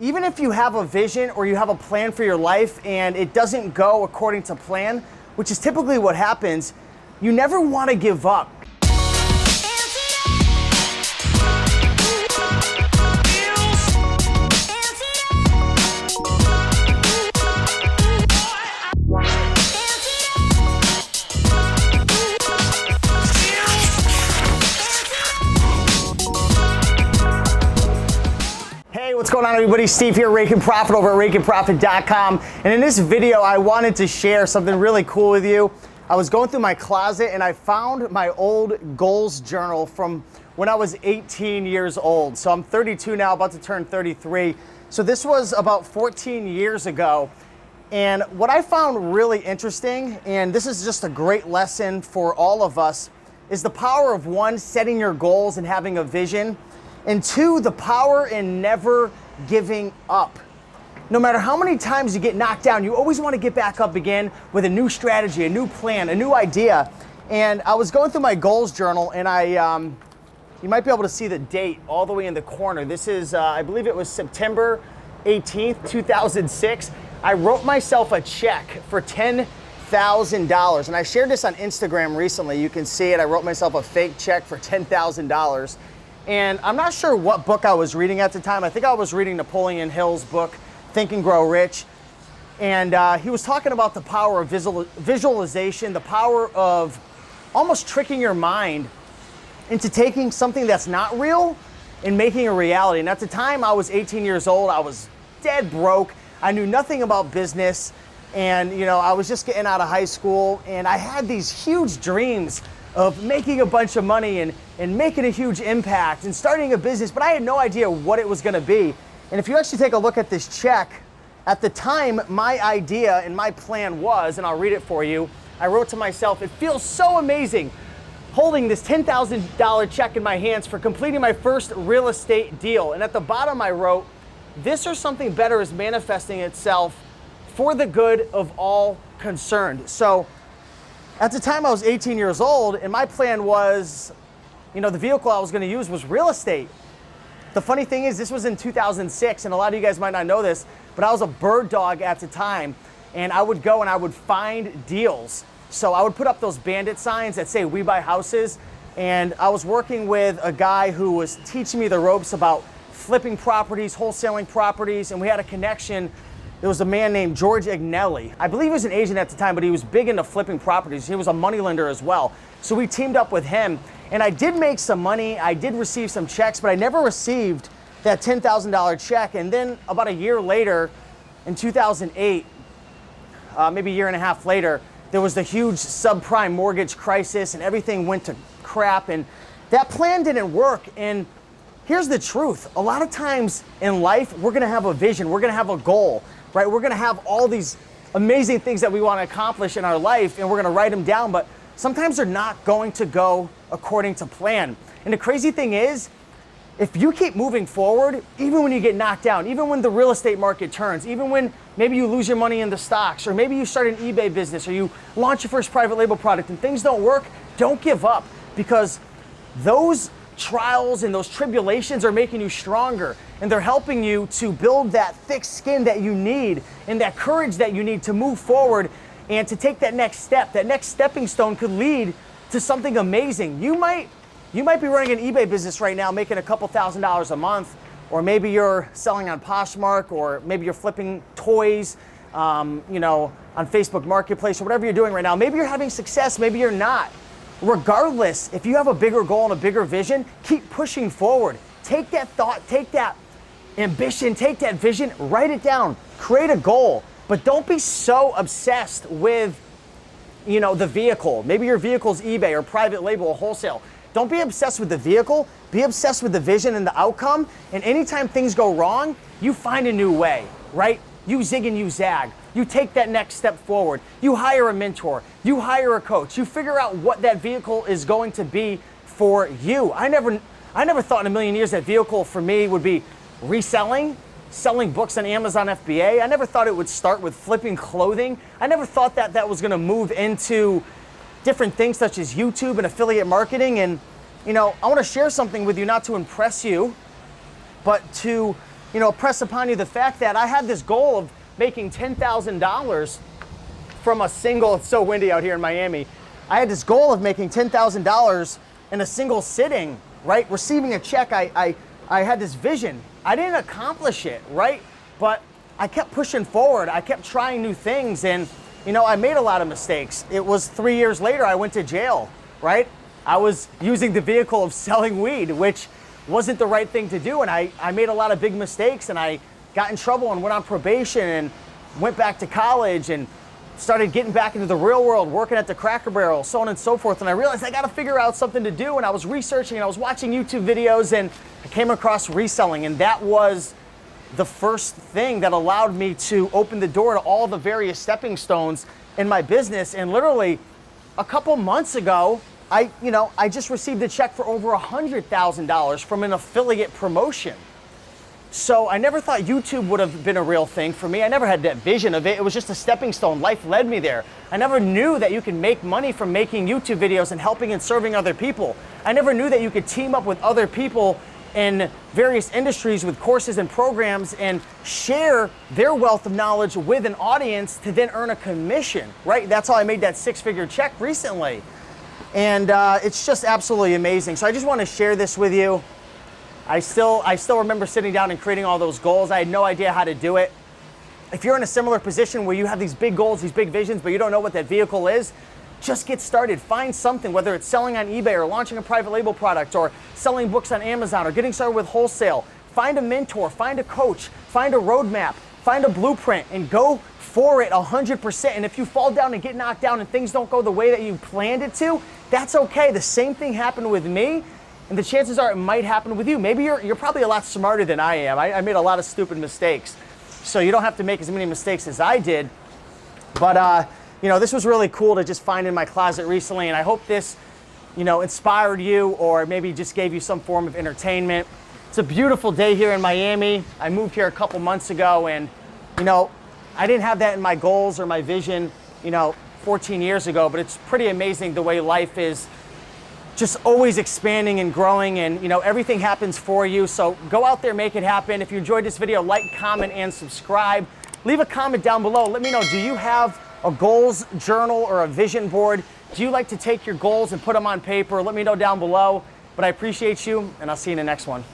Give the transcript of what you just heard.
Even if you have a vision or you have a plan for your life and it doesn't go according to plan, which is typically what happens, you never want to give up. What's going on, everybody? Steve here, Raiken Profit over at RaikenProfit.com. And in this video, I wanted to share something really cool with you. I was going through my closet and I found my old goals journal from when I was 18 years old. So I'm 32 now, about to turn 33. So this was about 14 years ago. And what I found really interesting, and this is just a great lesson for all of us, is the power of one, setting your goals and having a vision. And two, the power in never giving up. No matter how many times you get knocked down, you always want to get back up again with a new strategy, a new plan, a new idea. And I was going through my goals journal and you might be able to see the date all the way in the corner. This is, I believe it was September 18th, 2006. I wrote myself a check for $10,000. And I shared this on Instagram recently. You can see it. I wrote myself a fake check for $10,000. And I'm not sure what book I was reading at the time. I think I was reading Napoleon Hill's book, Think and Grow Rich. And he was talking about the power of visualization, the power of almost tricking your mind into taking something that's not real and making a reality. And at the time, I was 18 years old. I was dead broke. I knew nothing about business. And, you know, I was just getting out of high school. And I had these huge dreams of making a bunch of money and making a huge impact and starting a business, but I had no idea what it was gonna be. And if you actually take a look at this check, at the time, my idea and my plan was, and I'll read it for you, I wrote to myself, it feels so amazing holding this $10,000 check in my hands for completing my first real estate deal. And at the bottom I wrote, this or something better is manifesting itself for the good of all concerned. So at the time I was 18 years old and my plan was, you know, the vehicle I was gonna use was real estate. The funny thing is this was in 2006 and a lot of you guys might not know this, but I was a bird dog at the time and I would go and I would find deals. So I would put up those bandit signs that say we buy houses, and I was working with a guy who was teaching me the ropes about flipping properties, wholesaling properties, and we had a connection. There was a man named George Agnelli. I believe he was an agent at the time, but he was big into flipping properties. He was a moneylender as well. So we teamed up with him, and I did make some money. I did receive some checks, but I never received that $10,000 check. And then about a year later, in 2008, maybe a year and a half later, there was the huge subprime mortgage crisis, and everything went to crap, and that plan didn't work. And here's the truth. A lot of times in life, we're gonna have a vision, we're gonna have a goal, right? We're gonna have all these amazing things that we wanna accomplish in our life, and we're gonna write them down, but sometimes they're not going to go according to plan. And the crazy thing is, if you keep moving forward, even when you get knocked down, even when the real estate market turns, even when maybe you lose your money in the stocks, or maybe you start an eBay business, or you launch your first private label product and things don't work, don't give up, because those trials and those tribulations are making you stronger, and they're helping you to build that thick skin that you need and that courage that you need to move forward and to take that next step. That next stepping stone could lead to something amazing. You might be running an eBay business right now, making a couple $1,000s a month, or maybe you're selling on Poshmark, or maybe you're flipping toys, you know, on Facebook Marketplace, or whatever you're doing right now. Maybe you're having success, maybe you're not. Regardless, if you have a bigger goal and a bigger vision, keep pushing forward. Take that thought, take that ambition, take that vision, write it down, create a goal, but don't be so obsessed with, you know, the vehicle. Maybe your vehicle's eBay or private label or wholesale. Don't be obsessed with the vehicle, be obsessed with the vision and the outcome, and anytime things go wrong, you find a new way, right? You zig and you zag. You take that next step forward. You hire a mentor, you hire a coach, you figure out what that vehicle is going to be for you. I never thought in a million years that vehicle for me would be reselling, selling books on Amazon FBA. I never thought it would start with flipping clothing. I never thought that that was gonna move into different things such as YouTube and affiliate marketing. And, you know, I wanna share something with you, not to impress you, but to impress upon you the fact that I had this goal of making $10,000 from a single, it's so windy out here in Miami. I had this goal of making $10,000 in a single sitting, right? Receiving a check, I had this vision. I didn't accomplish it, right? But I kept pushing forward. I kept trying new things, and I made a lot of mistakes. It was 3 years later, I went to jail, right? I was using the vehicle of selling weed, which wasn't the right thing to do, and I made a lot of big mistakes, and I got in trouble and went on probation and went back to college and started getting back into the real world, working at the Cracker Barrel, so on and so forth. And I realized I got to figure out something to do, and I was researching and I was watching YouTube videos, and I came across reselling, and that was the first thing that allowed me to open the door to all the various stepping stones in my business. And literally a couple months ago, I just received a check for over $100,000 from an affiliate promotion. So I never thought YouTube would have been a real thing for me. I never had that vision of it. It was just a stepping stone. Life led me there. I never knew that you can make money from making YouTube videos and helping and serving other people. I never knew that you could team up with other people in various industries with courses and programs and share their wealth of knowledge with an audience to then earn a commission, right? That's how I made that six-figure check recently. And it's just absolutely amazing. So I just want to share this with you. I still remember sitting down and creating all those goals. I had no idea how to do it. If you're in a similar position where you have these big goals, these big visions, but you don't know what that vehicle is, just get started. Find something, whether it's selling on eBay or launching a private label product or selling books on Amazon or getting started with wholesale. Find a mentor, find a coach, find a roadmap, find a blueprint, and go for it 100%. And if you fall down and get knocked down and things don't go the way that you planned it to, that's okay. The same thing happened with me, and the chances are it might happen with you. Maybe you're probably a lot smarter than I am. I made a lot of stupid mistakes. So you don't have to make as many mistakes as I did. But this was really cool to just find in my closet recently, and I hope this, inspired you or maybe just gave you some form of entertainment. It's a beautiful day here in Miami. I moved here a couple months ago, and I didn't have that in my goals or my vision, 14 years ago, but it's pretty amazing the way life is just always expanding and growing, and everything happens for you. So go out there, make it happen. If you enjoyed this video, like, comment, and subscribe. Leave a comment down below. Let me know, do you have a goals journal or a vision board? Do you like to take your goals and put them on paper? Let me know down below. But I appreciate you, and I'll see you in the next one.